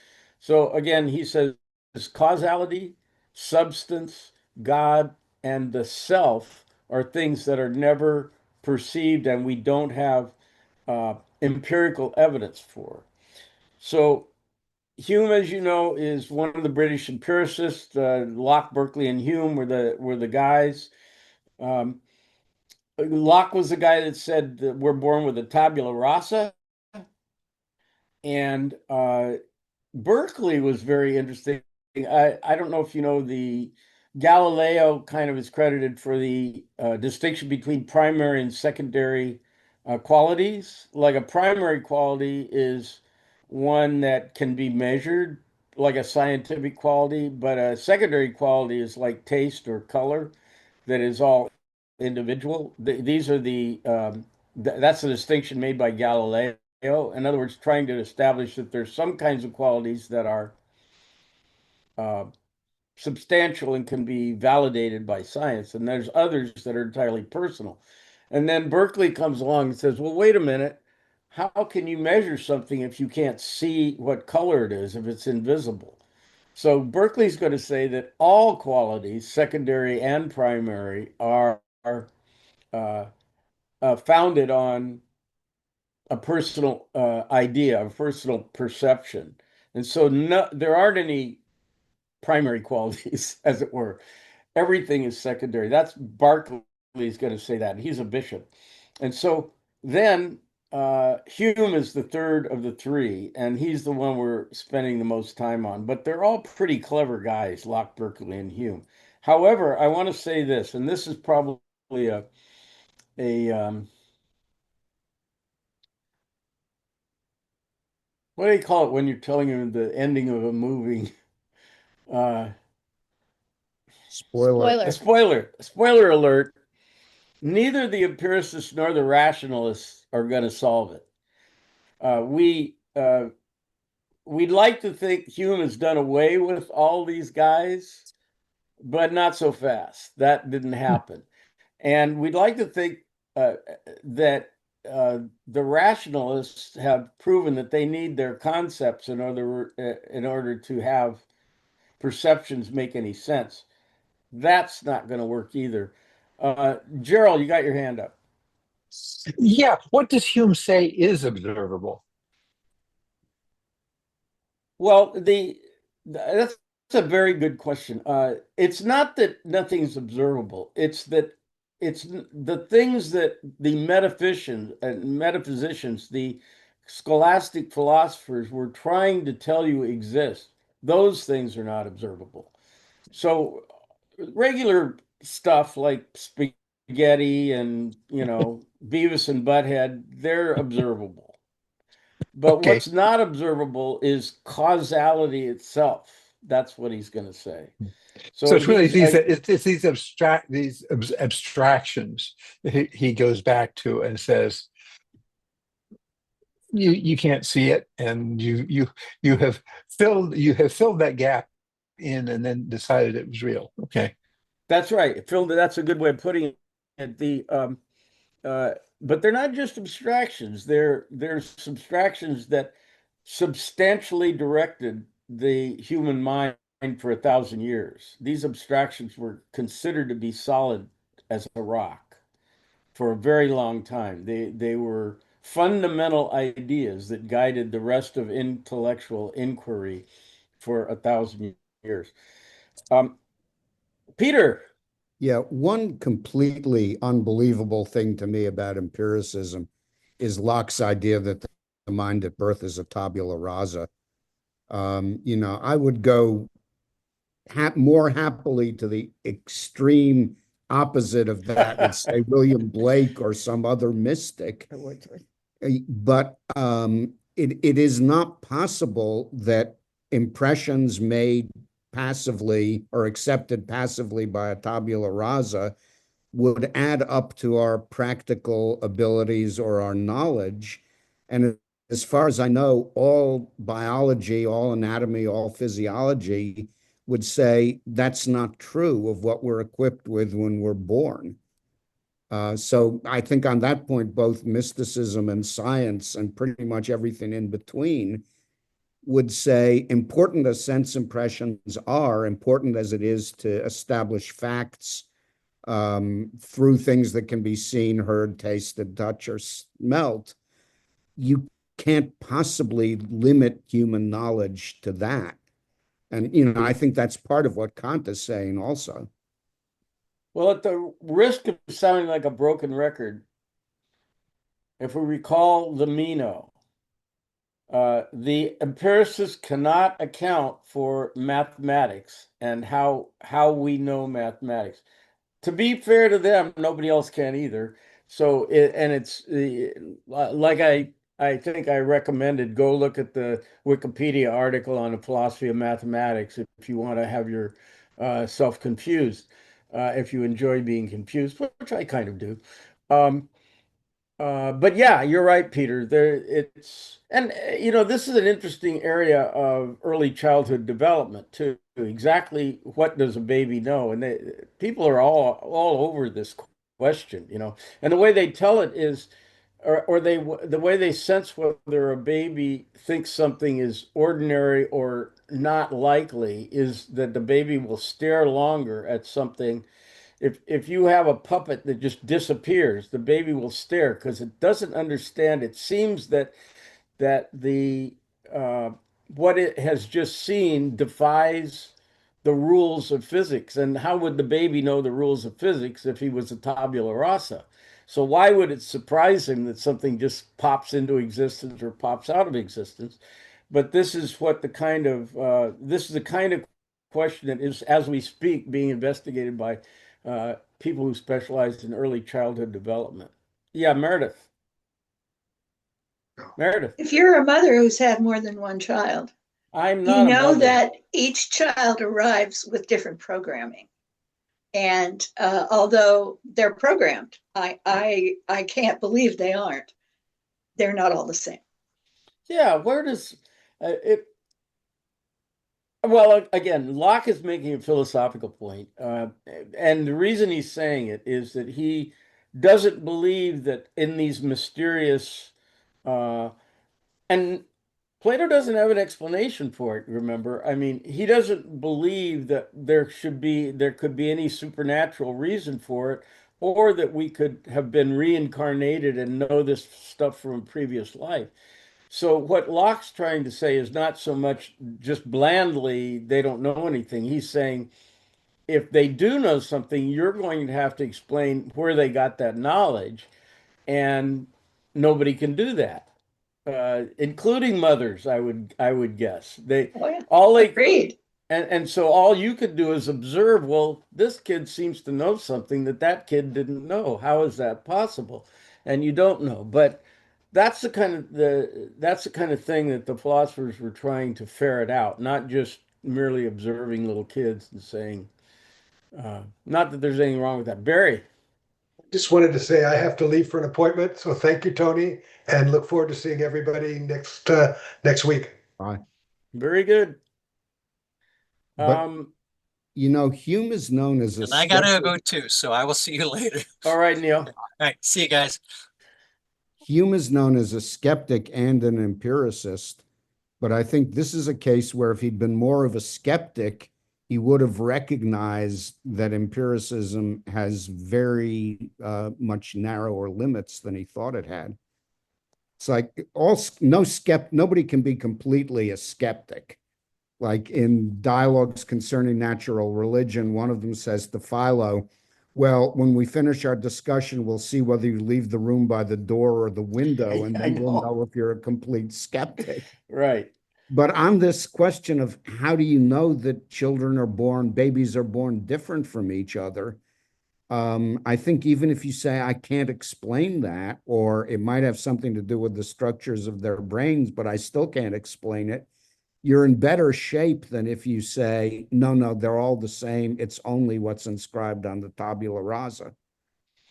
So again, he says causality, substance, God, and the self are things that are never perceived and we don't have empirical evidence for. So Hume, as you know, is one of the British empiricists. Locke, Berkeley, and Hume were the guys. Um, Locke was the guy that said that we're born with a tabula rasa, and Berkeley was very interesting. I don't know if you know the Galileo kind of is credited for the distinction between primary and secondary qualities. Like a primary quality is one that can be measured, like a scientific quality, but a secondary quality is like taste or color that is all individual. These are that's the distinction made by Galileo. In other words, trying to establish that there's some kinds of qualities that are uh, substantial and can be validated by science, and there's others that are entirely personal. And then Berkeley comes along and says, well, wait a minute. How can you measure something if you can't see what color it is, if it's invisible? So Berkeley's going to say that all qualities, secondary and primary, are uh, founded on a personal idea, a personal perception. And so there aren't any primary qualities, as it were. Everything is secondary. That's Berkeley's going to say that. He's a bishop. And so then Hume is the third of the three, and he's the one we're spending the most time on. But they're all pretty clever guys, Locke, Berkeley, and Hume. However, I want to say this, and this is probably a what do you call it when you're telling him the ending of a movie? Uh, Spoiler. a spoiler. Spoiler alert. Neither the empiricists nor the rationalists are going to solve it. We'd like to think Hume has done away with all these guys, but not so fast. That didn't happen. And we'd like to think that the rationalists have proven that they need their concepts in order to have perceptions make any sense. That's not going to work either. Gerald, you got your hand up. Yeah, what does Hume say is observable? Well, that's a very good question. It's not that nothing's observable. It's that it's the things that the metaphysicians, the scholastic philosophers were trying to tell you exist. Those things are not observable. So regular stuff like spaghetti and, Beavis and Butthead, they're observable. But Okay, what's not observable is causality itself. That's what he's going to say. so So it's really he's these it's these abstractions he goes back to and says you can't see it, and you have filled that gap in and then decided it was real. Okay. that's right. Phil, that's a good way of putting it. Uh, but they're not just abstractions. They're subtractions that substantially directed the human mind for 1,000 years. These abstractions were considered to be solid as a rock for a very long time. They were fundamental ideas that guided the rest of intellectual inquiry for 1,000 years. Um, Peter, Yeah, one completely unbelievable thing to me about empiricism is Locke's idea that the mind at birth is a tabula rasa. I would go more happily to the extreme opposite of that with, say, William Blake or some other mystic. But it is not possible that impressions made passively or accepted passively by a tabula rasa would add up to our practical abilities or our knowledge. And as far as I know, all biology, all anatomy, all physiology would say that's not true of what we're equipped with when we're born. So I think on that point, both mysticism and science and pretty much everything in between would say important as sense impressions are, important as it is to establish facts through things that can be seen, heard, tasted, touched, or smelt, you can't possibly limit human knowledge to that. And, I think that's part of what Kant is saying also. well, at the risk of sounding like a broken record, if we recall the Meno, the empiricists cannot account for mathematics and how we know mathematics. To be fair to them, nobody else can either. So it's like I think I recommended go look at the Wikipedia article on the philosophy of mathematics if you want to have your self confused, if you enjoy being confused, which I kind of do. Um, but yeah, you're right, Peter. This is an interesting area of early childhood development too. Exactly what does a baby know? And people are all over this question. And the way they tell it is, or the way they sense whether a baby thinks something is ordinary or not likely is that the baby will stare longer at something. If you have a puppet that just disappears, the baby will stare because it doesn't understand. It seems that the what it has just seen defies the rules of physics. And how would the baby know the rules of physics if he was a tabula rasa? So why would it surprise him that something just pops into existence or pops out of existence? But this is what the kind of this is the kind of question that is, as we speak, being investigated by people who specialize in early childhood development. Yeah, Meredith. Meredith, If you're a mother who's had more than one child, I'm you not a know mother. that each child arrives with different programming. And although they're programmed, I can't believe they aren't. They're not all the same. Yeah, where does it? Well, again, Locke is making a philosophical point, and the reason he's saying it is that he doesn't believe that in these mysterious, and Plato doesn't have an explanation for it, remember? I mean, he doesn't believe that there could be any supernatural reason for it, or that we could have been reincarnated and know this stuff from a previous life. So what Locke's trying to say is not so much just blandly they don't know anything. He's saying if they do know something, you're going to have to explain where they got that knowledge, and nobody can do that, including mothers. I would guess they Oh, yeah. all they Agreed. and so all you could do is observe. Well, this kid seems to know something that that kid didn't know. How is that possible? And you don't know, but that's the kind of thing that the philosophers were trying to ferret out, not just merely observing little kids and saying, not that there's anything wrong with that. Barry, Just wanted to say I have to leave for an appointment, so thank you, Tony, and look forward to seeing everybody next week. very good. But Um, Hume is known as a And I gotta skeptic. go too, so I will see you later. all right, Neil. All right, see you guys. Hume is known as a skeptic and an empiricist, but I think this is a case where if he'd been more of a skeptic, he would have recognized that empiricism has very much narrower limits than he thought it had. It's like nobody can be completely a skeptic. Like in dialogues concerning natural religion, one of them says to Philo, well, when we finish our discussion, we'll see whether you leave the room by the door or the window, and I then we'll know. know if you're a complete skeptic. Right. But on this question of how do you know that babies are born different from each other, I think even if you say, I can't explain that, or it might have something to do with the structures of their brains, but I still can't explain it, you're in better shape than if you say, no, they're all the same. It's only what's inscribed on the tabula rasa.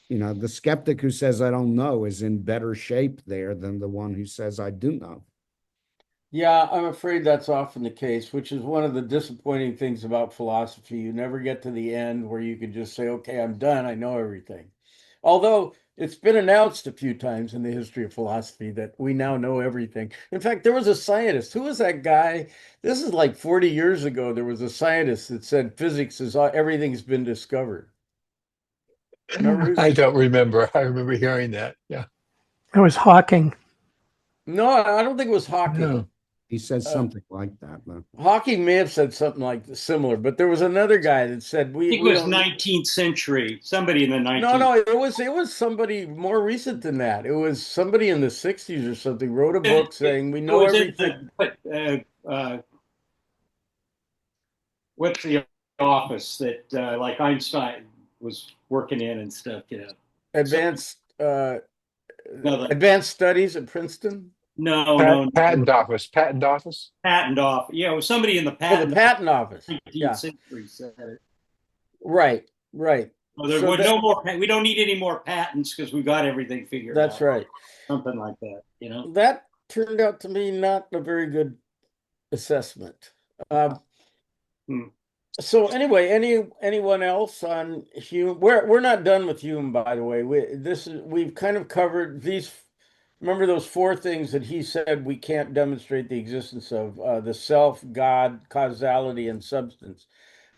The skeptic who says, I don't know, is in better shape there than the one who says, I do know. Yeah, I'm afraid that's often the case, which is one of the disappointing things about philosophy. You never get to the end where you can just say, okay, I'm done. I know everything. Although it's been announced a few times in the history of philosophy that we now know everything. In fact, there was a scientist. Who was that guy? This is like 40 years ago. There was a scientist that said physics is everything's been discovered. Remember I who's? don't remember. I remember hearing that. Yeah. It was Hawking. No, I don't think it was Hawking. No. He says Uh, something like that. But Hawking may have said something like similar, but there was another guy that said I think it we was don't. 19th century. Somebody in the No, 19th. no, it was somebody more recent than that. It was somebody in the 60s or something wrote a It, book saying we it know was in everything. What's the office that like Einstein was working in and stuff, So Advanced no, advanced studies at Princeton. no, Patent office. Patent office. patent off. Yeah, it was somebody in the Oh, the patent patent office. 19th Yeah, century said it. right, right. Well, there So were no more. We don't need any more patents because we got everything figured that's out. right. Something like that. That turned out to be not a very good assessment. Hmm. So anyway, anyone else on Hume? We're not done with Hume, by the way. We've kind of covered these. Remember those four things that he said we can't demonstrate the existence of: the self, God, causality, and substance.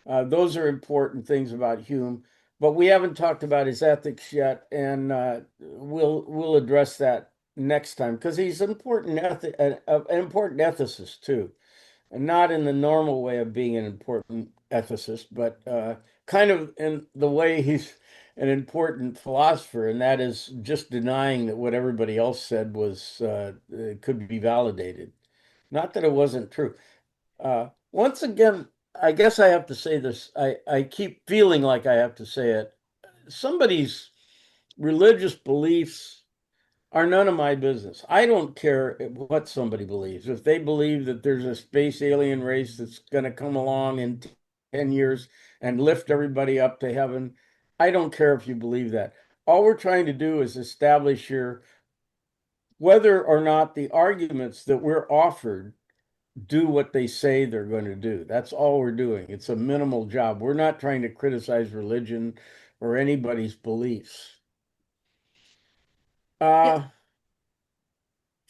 Those are important things about Hume, but we haven't talked about his ethics yet, and we'll address that next time because he's an important ethicist too. and not in the normal way of being an important ethicist, but kind of in the way he's an important philosopher, and that is just denying that what everybody else said was could be validated. Not that it wasn't true. Once again, I guess I have to say this. I keep feeling like I have to say it. Somebody's religious beliefs are none of my business. I don't care what somebody believes. If they believe that there's a space alien race that's going to come along in 10 years and lift everybody up to heaven, I don't care if you believe that. All we're trying to do is establish here whether or not the arguments that we're offered do what they say they're going to do. That's all we're doing. It's a minimal job. We're not trying to criticize religion or anybody's beliefs. Yeah. Uh,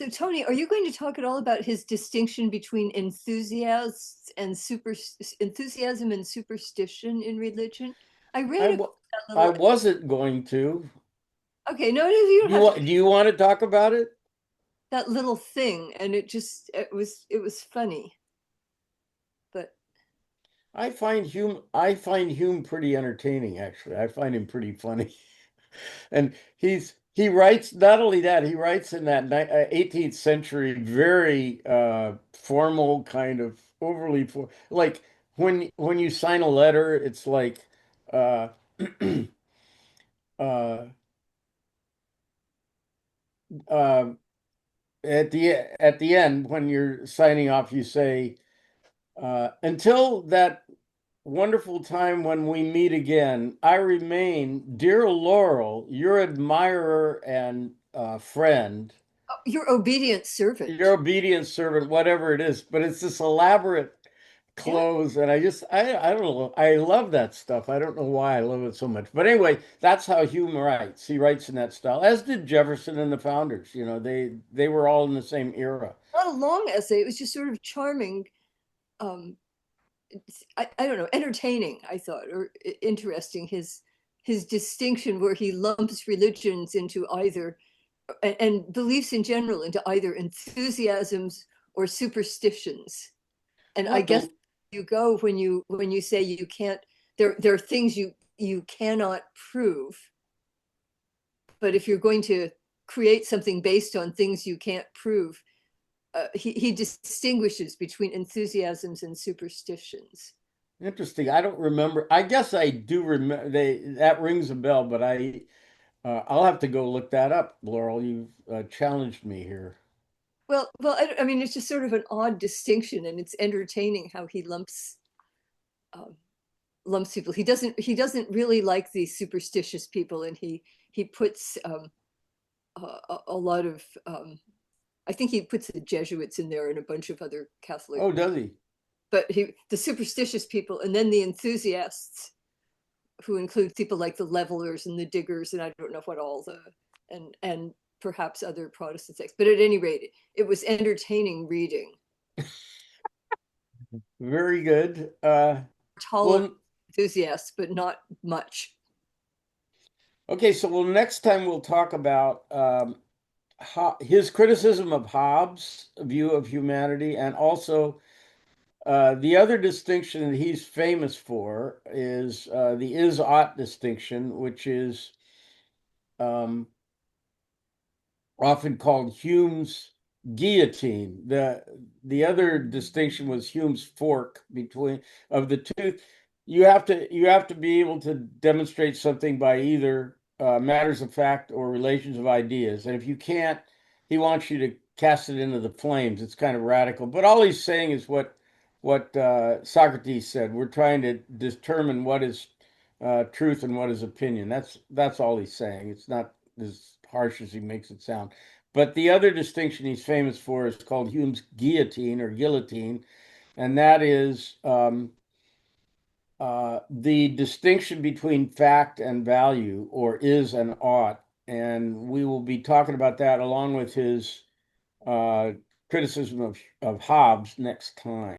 So, Tony, are you going to talk at all about his distinction between enthusiasm and superstition in religion? I read about that I little. wasn't going to. Okay, no, you don't have to. Do you want to talk about it? That little thing, and it was funny, but I find Hume pretty entertaining, actually. I find him pretty funny. And he writes, not only that, he writes in that 18th century very formal kind of overly like when you sign a letter, it's like uh uh uh at the end when you're signing off, you say until that wonderful time when we meet again, I remain, dear Laurel, your admirer and friend, oh, your obedient servant. your obedient servant, whatever it is. But it's this elaborate Yeah. close, and I don't know. I love that stuff. I don't know why I love it so much. But anyway, that's how Hume writes. He writes in that style, as did Jefferson and the founders. You know, they were all in the same era. Not a long essay. It was just sort of charming. Um, I don't know, entertaining. I thought, or interesting. His distinction where he lumps religions into either and beliefs in general into either enthusiasms or superstitions. And I What guess the you go when you say you can't. There are things you cannot prove. But if you're going to create something based on things you can't prove, he distinguishes between enthusiasms and superstitions. Interesting. I don't remember. I guess I do remember. That rings a bell, but I'll have to go look that up. Laurel, you've challenged me here. Well, I mean, it's just sort of an odd distinction, and it's entertaining how he um, lumps people. He doesn't really like these superstitious people, and he puts a lot of. I think he puts the Jesuits in there and a bunch of other Catholic. Oh, does he? But the superstitious people, and then the enthusiasts, who include people like the levelers and the diggers, and I don't know what all the and perhaps other Protestant sects. But at any rate, it was entertaining reading. Very good. Tolerant Well, enthusiasts, but not much. okay. So, well, next time we'll talk about his criticism of Hobbes' view of humanity, and also the other distinction that he's famous for is the is-ought distinction, which is um, often called Hume's guillotine. The other distinction was Hume's fork between of the two. You have to be able to demonstrate something by either matters of fact or relations of ideas. And if you can't, he wants you to cast it into the flames. It's kind of radical. But all he's saying is what Socrates said. We're trying to determine what is truth and what is opinion. That's all he's saying. It's not as harsh as he makes it sound. But the other distinction he's famous for is called Hume's guillotine or guillotine, and that is the distinction between fact and value, or is and ought. And we will be talking about that along with his uh, criticism of Hobbes next time.